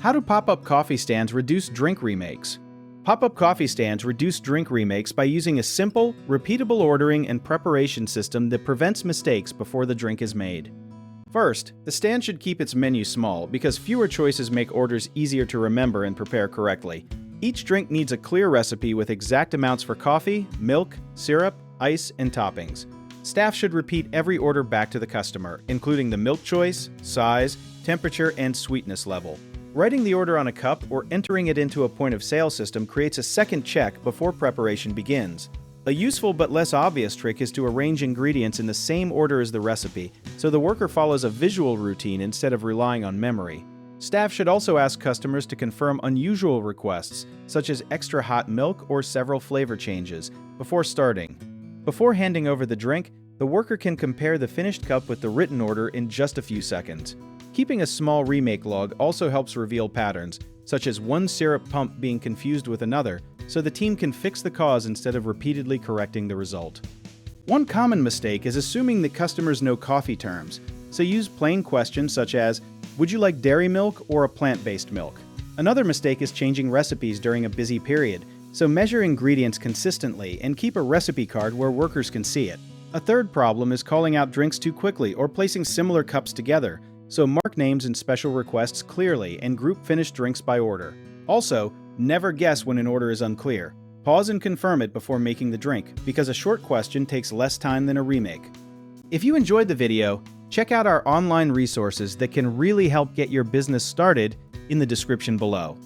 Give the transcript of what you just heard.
How do pop-up coffee stands reduce drink remakes? Pop-up coffee stands reduce drink remakes by using a simple, repeatable ordering and preparation system that prevents mistakes before the drink is made. First, the stand should keep its menu small because fewer choices make orders easier to remember and prepare correctly. Each drink needs a clear recipe with exact amounts for coffee, milk, syrup, ice, and toppings. Staff should repeat every order back to the customer, including the milk choice, size, temperature, and sweetness level. Writing the order on a cup or entering it into a point-of-sale system creates a second check before preparation begins. A useful but less obvious trick is to arrange ingredients in the same order as the recipe, so the worker follows a visual routine instead of relying on memory. Staff should also ask customers to confirm unusual requests, such as extra hot milk or several flavor changes, before starting. Before handing over the drink, the worker can compare the finished cup with the written order in just a few seconds. Keeping a small remake log also helps reveal patterns, such as one syrup pump being confused with another, so the team can fix the cause instead of repeatedly correcting the result. One common mistake is assuming that customers know coffee terms, so use plain questions such as, "Would you like dairy milk or a plant-based milk?" Another mistake is changing recipes during a busy period, so measure ingredients consistently and keep a recipe card where workers can see it. A third problem is calling out drinks too quickly or placing similar cups together, so mark names and special requests clearly and group finished drinks by order. Also, never guess when an order is unclear. Pause and confirm it before making the drink, because a short question takes less time than a remake. If you enjoyed the video, check out our online resources that can really help get your business started in the description below.